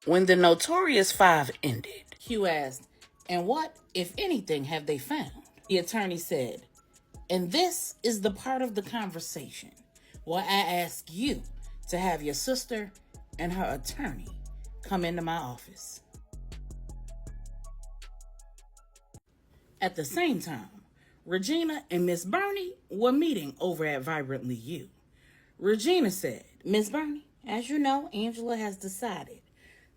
When the Notorious Five ended, Hugh asked, "And what, if anything, have they found?" The attorney said, "And this is the part of the conversation where I ask you to have your sister and her attorney come into my office." At the same time, Regina and Miss Bernie were meeting over at Vibrantly You. Regina said, "Miss Bernie, as you know, Angela has decided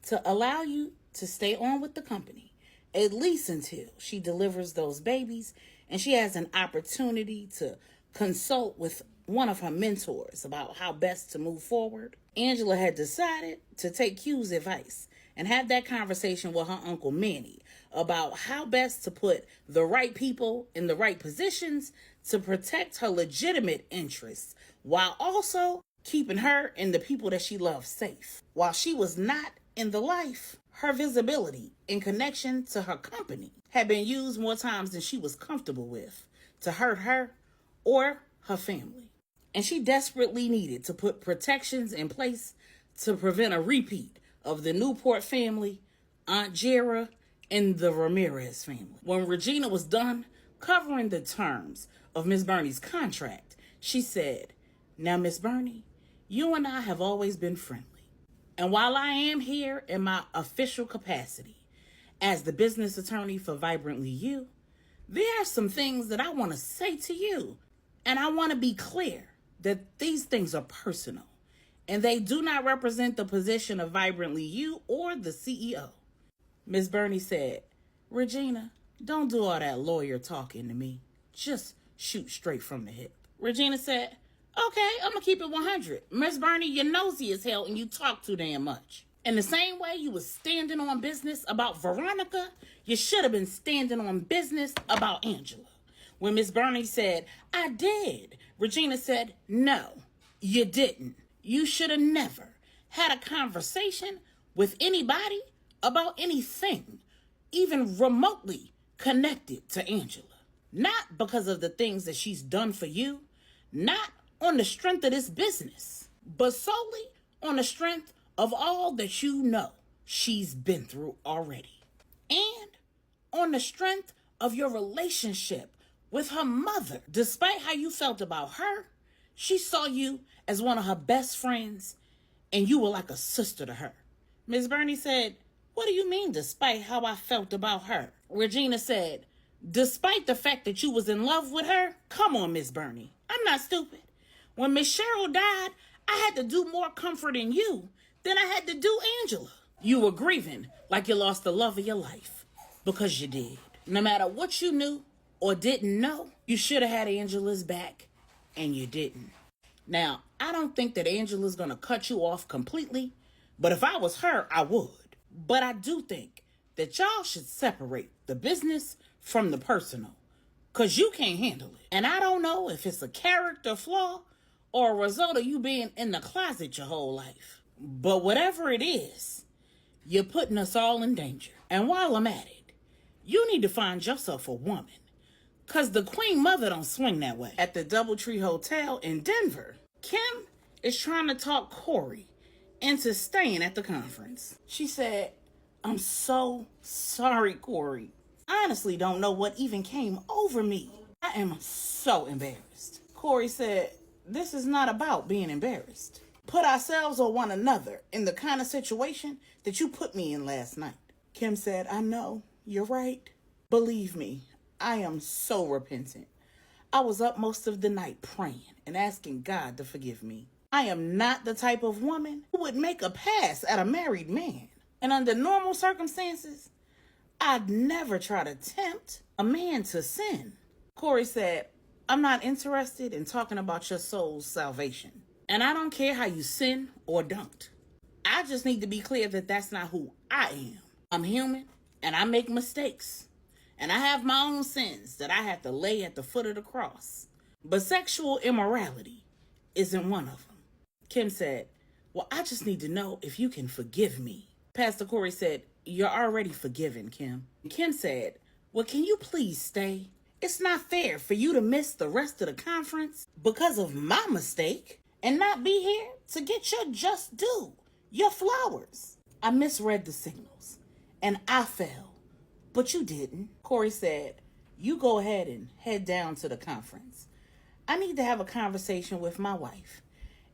to allow you to stay on with the company, at least until she delivers those babies and she has an opportunity to consult with one of her mentors about how best to move forward." Angela had decided to take Q's advice and have that conversation with her Uncle Manny about how best to put the right people in the right positions to protect her legitimate interests while also keeping her and the people that she loves safe. While she was not in the life, her visibility in connection to her company had been used more times than she was comfortable with to hurt her or her family. And she desperately needed to put protections in place to prevent a repeat of the Newport family, Aunt Jera, and the Ramirez family. When Regina was done covering the terms of Miss Bernie's contract, she said, "Now, Miss Bernie, you and I have always been friendly. And while I am here in my official capacity as the business attorney for Vibrantly You, there are some things that I want to say to you. And I want to be clear that these things are personal and they do not represent the position of Vibrantly You or the CEO." Miss Bernie said, "Regina, don't do all that lawyer talking to me. Just shoot straight from the hip." Regina said, "Okay, I'm going to keep it 100. Miss Bernie, you're nosy as hell and you talk too damn much. In the same way you was standing on business about Veronica, you should have been standing on business about Angela." When Miss Bernie said, "I did," Regina said, "No, you didn't. You should have never had a conversation with anybody about anything, even remotely connected to Angela. Not because of the things that she's done for you, not on the strength of this business, but solely on the strength of all that you know she's been through already. And on the strength of your relationship with her mother. Despite how you felt about her, she saw you as one of her best friends, and you were like a sister to her." Miss Bernie said, "What do you mean, despite how I felt about her?" Regina said, "Despite the fact that you was in love with her? Come on, Miss Bernie. I'm not stupid. When Miss Cheryl died, I had to do more comforting you than I had to do Angela. You were grieving like you lost the love of your life, because you did. No matter what you knew or didn't know, you should have had Angela's back, and you didn't. Now, I don't think that Angela's going to cut you off completely, but if I was her, I would. But I do think that y'all should separate the business from the personal, because you can't handle it. And I don't know if it's a character flaw or a result of you being in the closet your whole life. But whatever it is, you're putting us all in danger. And while I'm at it, you need to find yourself a woman, because the Queen Mother don't swing that way." At the Doubletree Hotel in Denver, Kim is trying to talk Corey into staying at the conference. She said, "I'm so sorry, Corey. I honestly don't know what even came over me. I am so embarrassed." Corey said, "This is not about being embarrassed. Put ourselves or one another in the kind of situation that you put me in last night." Kim said, "I know, you're right. Believe me, I am so repentant. I was up most of the night praying and asking God to forgive me. I am not the type of woman who would make a pass at a married man. And under normal circumstances, I'd never try to tempt a man to sin." Corey said, "I'm not interested in talking about your soul's salvation. And I don't care how you sin or don't. I just need to be clear that that's not who I am. I'm human and I make mistakes. And I have my own sins that I have to lay at the foot of the cross. But sexual immorality isn't one of them." Kim said, "Well, I just need to know if you can forgive me." Pastor Corey said, "You're already forgiven, Kim." Kim said, "Well, can you please stay? It's not fair for you to miss the rest of the conference because of my mistake and not be here to get your just due, your flowers." I misread the signals, and I fell, but you didn't. Corey said, you go ahead and head down to the conference. I need to have a conversation with my wife,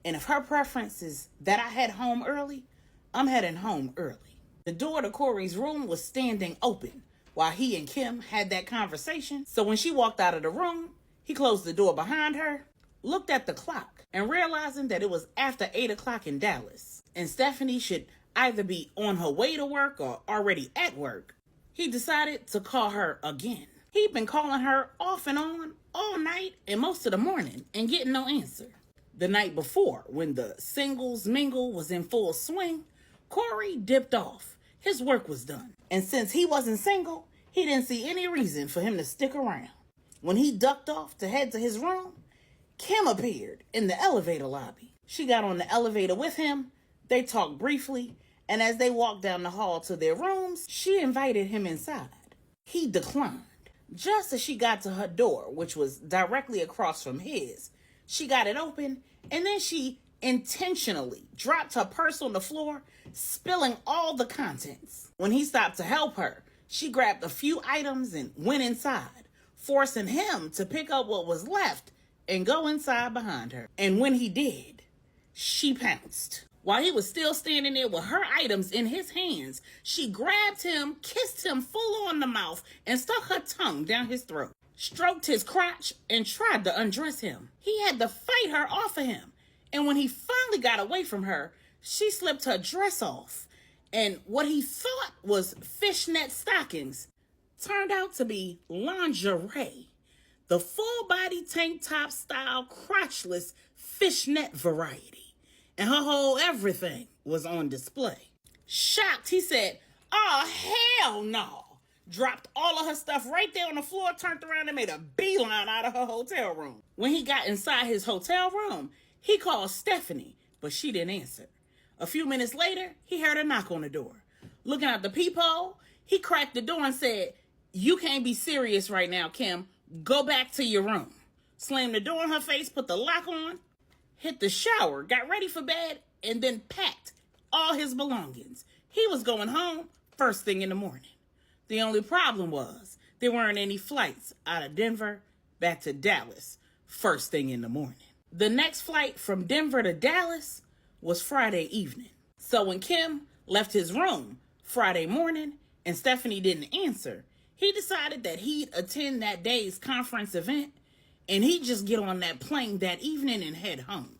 and if her preference is that I head home early, I'm heading home early. The door to Corey's room was standing open while he and Kim had that conversation, so when she walked out of the room, he closed the door behind her, looked at the clock, and realizing that it was after 8 o'clock in Dallas, and Stephanie should either be on her way to work or already at work, he decided to call her again. He'd been calling her off and on all night and most of the morning and getting no answer. The night before, when the singles mingle was in full swing, Corey dipped off. His work was done. And since he wasn't single, he didn't see any reason for him to stick around. When he ducked off to head to his room, Kim appeared in the elevator lobby. She got on the elevator with him. They talked briefly, and as they walked down the hall to their rooms, she invited him inside. He declined. Just as she got to her door, which was directly across from his, she got it open, and then she intentionally dropped her purse on the floor, spilling all the contents. When he stopped to help her, she grabbed a few items and went inside, forcing him to pick up what was left and go inside behind her. And when he did, she pounced. While he was still standing there with her items in his hands, she grabbed him, kissed him full on the mouth, and stuck her tongue down his throat, stroked his crotch, and tried to undress him. He had to fight her off of him. And when he finally got away from her, she slipped her dress off. And what he thought was fishnet stockings turned out to be lingerie. The full-body tank top style crotchless fishnet variety. And her whole everything was on display. Shocked, he said, "Oh, hell no." Dropped all of her stuff right there on the floor, turned around and made a beeline out of her hotel room. When he got inside his hotel room, he called Stephanie, but she didn't answer. A few minutes later, he heard a knock on the door. Looking out the peephole, he cracked the door and said, "You can't be serious right now, Kim. Go back to your room." Slammed the door in her face, put the lock on, hit the shower, got ready for bed, and then packed all his belongings. He was going home first thing in the morning. The only problem was there weren't any flights out of Denver back to Dallas first thing in the morning. The next flight from Denver to Dallas was Friday evening. So when Kim left his room Friday morning and Stephanie didn't answer, he decided that he'd attend that day's conference event and he'd just get on that plane that evening and head home.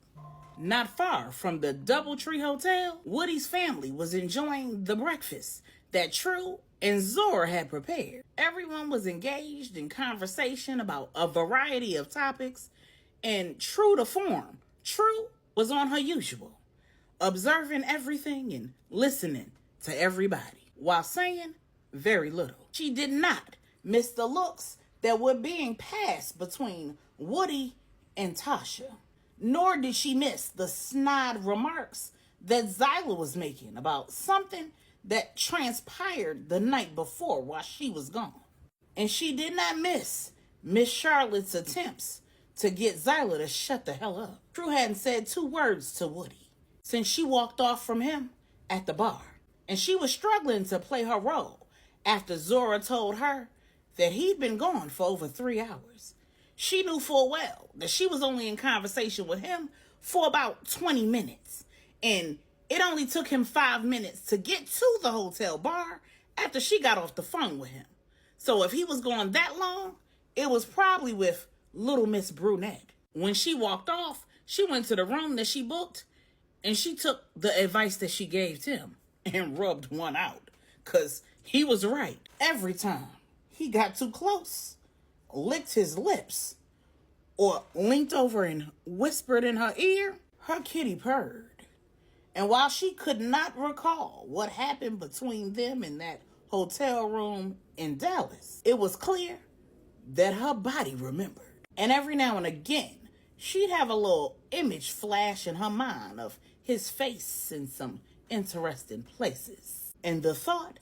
Not far from the Doubletree Hotel, Woody's family was enjoying the breakfast that True and Zora had prepared. Everyone was engaged in conversation about a variety of topics, and true to form, True was on her usual, observing everything and listening to everybody, while saying very little. She did not miss the looks that were being passed between Woody and Tasha, nor did she miss the snide remarks that Zyla was making about something that transpired the night before while she was gone. And she did not miss Miss Charlotte's attempts to get Zyla to shut the hell up. True hadn't said 2 words to Woody since she walked off from him at the bar, and she was struggling to play her role after Zora told her that he'd been gone for over 3 hours. She knew full well that she was only in conversation with him for about 20 minutes, and it only took him 5 minutes to get to the hotel bar after she got off the phone with him. So if he was gone that long, it was probably with Little Miss Brunette. When she walked off, she went to the room that she booked, and she took the advice that she gave him and rubbed one out, because he was right. Every time he got too close, licked his lips, or leaned over and whispered in her ear, her kitty purred. And while she could not recall what happened between them in that hotel room in Dallas, it was clear that her body remembered. And every now and again, she'd have a little image flash in her mind of his face in some interesting places. And the thought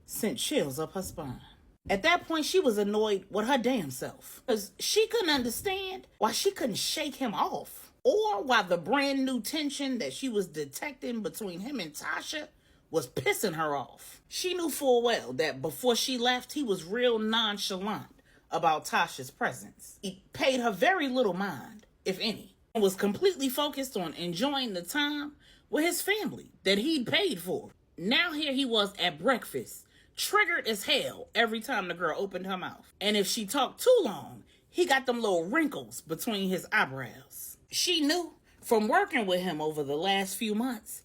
sent chills up her spine. At that point, she was annoyed with her damn self, because she couldn't understand why she couldn't shake him off, or why the brand new tension that she was detecting between him and Tasha was pissing her off. She knew full well that before she left, he was real nonchalant about Tasha's presence. He paid her very little mind, if any, and was completely focused on enjoying the time with his family that he'd paid for. Now here he was at breakfast, triggered as hell every time the girl opened her mouth. And if she talked too long, he got them little wrinkles between his eyebrows. She knew from working with him over the last few months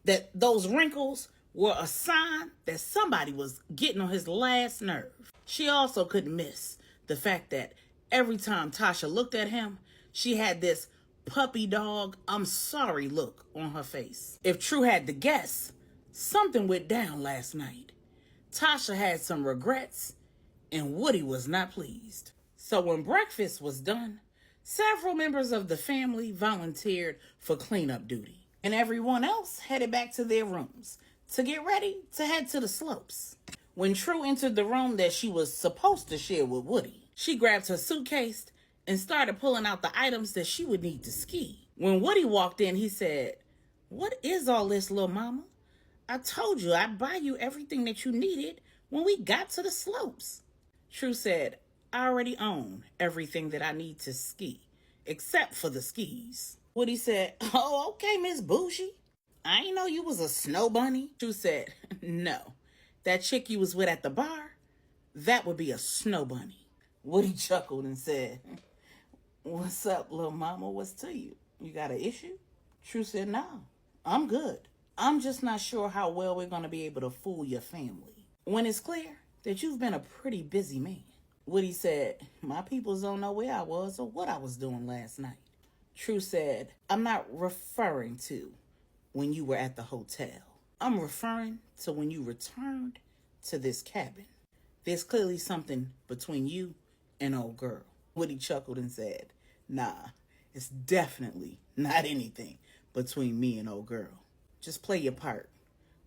that those wrinkles were a sign that somebody was getting on his last nerve. She also couldn't miss the fact that every time Tasha looked at him, she had this puppy dog, I'm sorry look on her face. If True had to guess, something went down last night. Tasha had some regrets, and Woody was not pleased. So when breakfast was done, several members of the family volunteered for cleanup duty, and everyone else headed back to their rooms to get ready to head to the slopes. When True entered the room that she was supposed to share with Woody, she grabbed her suitcase and started pulling out the items that she would need to ski. When Woody walked in, he said, "What is all this, little mama? I told you I'd buy you everything that you needed when we got to the slopes." True said, "I already own everything that I need to ski, except for the skis." Woody said, "Oh, okay, Miss Bougie. I ain't know you was a snow bunny." True said, "No, that chick you was with at the bar, that would be a snow bunny." Woody chuckled and said, "What's up, little mama? What's to you? You got an issue?" True said, "No, I'm good. I'm just not sure how well we're going to be able to fool your family when it's clear that you've been a pretty busy man." Woody said, "My peoples don't know where I was or what I was doing last night." True said, "I'm not referring to when you were at the hotel. I'm referring to when you returned to this cabin. There's clearly something between you and old girl." Woody chuckled and said, "Nah, it's definitely not anything between me and old girl. Just play your part.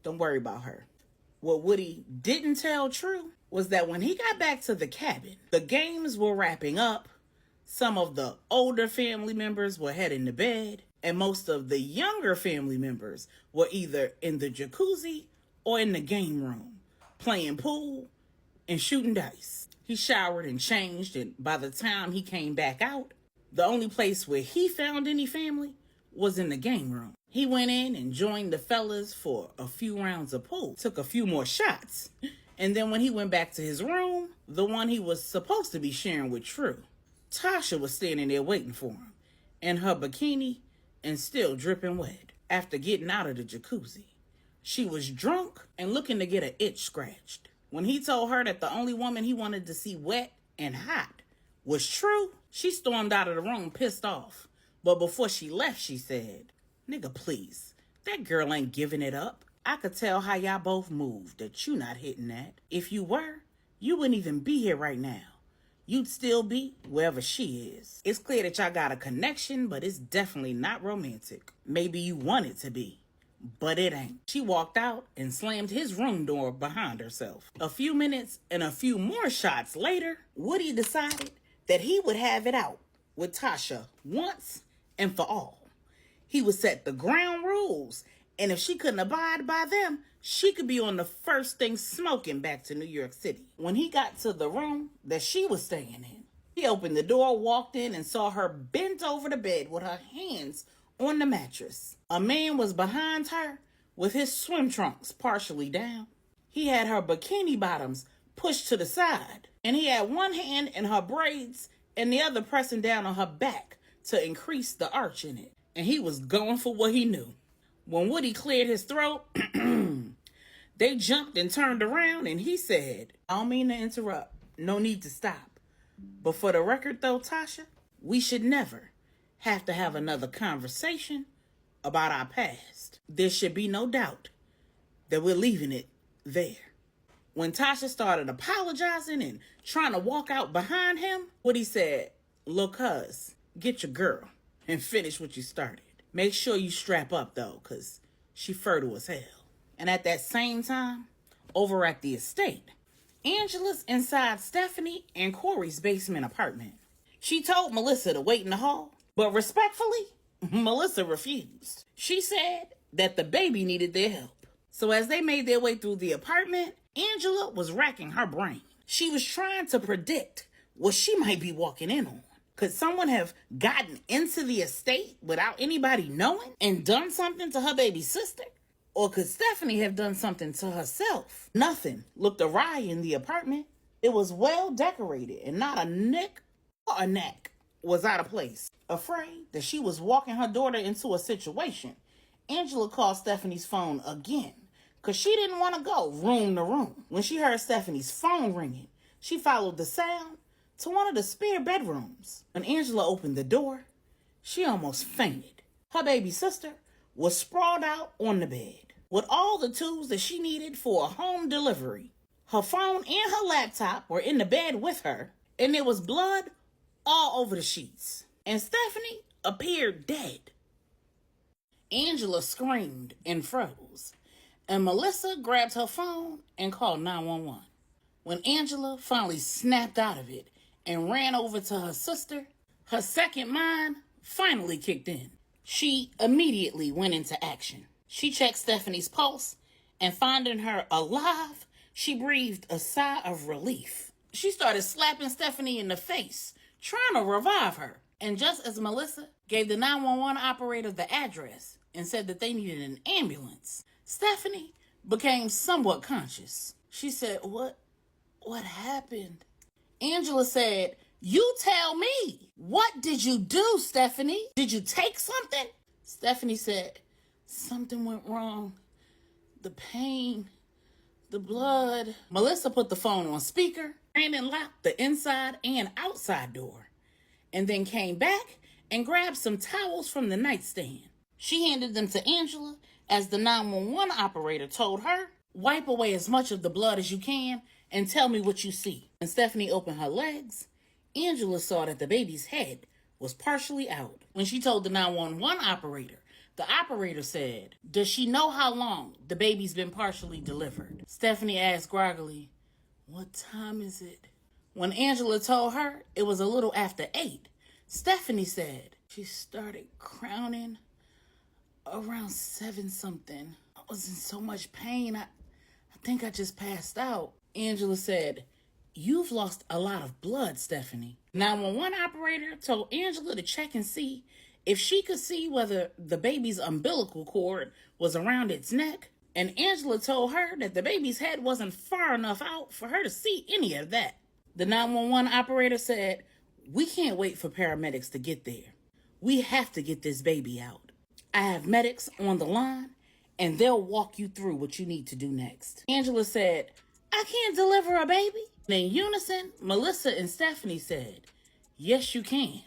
Don't worry about her." What Woody didn't tell True was that when he got back to the cabin, the games were wrapping up, some of the older family members were heading to bed, and most of the younger family members were either in the jacuzzi or in the game room, playing pool and shooting dice. He showered and changed, and by the time he came back out, the only place where he found any family was in the game room. He went in and joined the fellas for a few rounds of pool, took a few more shots, and then when he went back to his room, the one he was supposed to be sharing with True, Tasha was standing there waiting for him, in her bikini and still dripping wet after getting out of the jacuzzi. She was drunk and looking to get an itch scratched. When he told her that the only woman he wanted to see wet and hot was True, she stormed out of the room pissed off. But before she left, she said, "Nigga, please, that girl ain't giving it up. I could tell how y'all both moved that you not hitting that. If you were, you wouldn't even be here right now. You'd still be wherever she is. It's clear that y'all got a connection, but it's definitely not romantic. Maybe you want it to be, but it ain't." She walked out and slammed his room door behind herself. A few minutes and a few more shots later, Woody decided that he would have it out with Tasha once and for all. He would set the ground rules, and if she couldn't abide by them, she could be on the first thing smoking back to New York City. When he got to the room that she was staying in, he opened the door, walked in, and saw her bent over the bed with her hands on the mattress. A man was behind her with his swim trunks partially down. He had her bikini bottoms pushed to the side, and he had one hand in her braids and the other pressing down on her back to increase the arch in it. And he was going for what he knew. When Woody cleared his throat, they jumped and turned around, and he said, "I don't mean to interrupt. No need to stop. But for the record, though, Tasha, we should never have to have another conversation about our past. There should be no doubt that we're leaving it there." When Tasha started apologizing and trying to walk out behind him, Woody said, "Look, cuz, get your girl and finish what you started. Make sure you strap up, though, because she fertile as hell." And at that same time, over at the estate, Angela's inside Stephanie and Corey's basement apartment. She told Melissa to wait in the hall, but respectfully, Melissa refused. She said that the baby needed their help. So as they made their way through the apartment, Angela was racking her brain. She was trying to predict what she might be walking in on. Could someone have gotten into the estate without anybody knowing and done something to her baby sister? Or could Stephanie have done something to herself? Nothing looked awry in the apartment. It was well decorated and not a nick or a knack was out of place. Afraid that she was walking her daughter into a situation, Angela called Stephanie's phone again because she didn't want to go room to room. When she heard Stephanie's phone ringing, she followed the sound to one of the spare bedrooms. When Angela opened the door, she almost fainted. Her baby sister was sprawled out on the bed with all the tools that she needed for a home delivery. Her phone and her laptop were in the bed with her, and there was blood all over the sheets. And Stephanie appeared dead. Angela screamed and froze, and Melissa grabbed her phone and called 911. When Angela finally snapped out of it and ran over to her sister, her second mind finally kicked in. She immediately went into action. She checked Stephanie's pulse, and finding her alive, she breathed a sigh of relief. She started slapping Stephanie in the face, trying to revive her. And just as Melissa gave the 911 operator the address and said that they needed an ambulance, Stephanie became somewhat conscious. She said, What happened? Angela said, "You tell me. What did you do, Stephanie? Did you take something?" Stephanie said, "Something went wrong. The pain, the blood." Melissa put the phone on speaker, ran and locked the inside and outside door, and then came back and grabbed some towels from the nightstand. She handed them to Angela as the 911 operator told her, "Wipe away as much of the blood as you can and tell me what you see." When Stephanie opened her legs, Angela saw that the baby's head was partially out. When she told the 911 operator, the operator said, "Does she know how long the baby's been partially delivered?" Stephanie asked groggily, "What time is it?" When Angela told her it was a little after 8, Stephanie said, "She started crowning around 7 something. I was in so much pain, I think I just passed out." Angela said, "You've lost a lot of blood, Stephanie." 911 operator told Angela to check and see if she could see whether the baby's umbilical cord was around its neck. And Angela told her that the baby's head wasn't far enough out for her to see any of that. The 911 operator said, "We can't wait for paramedics to get there. We have to get this baby out. I have medics on the line, and they'll walk you through what you need to do next." Angela said, "I can't deliver a baby." In unison, Melissa and Stephanie said, "Yes, you can."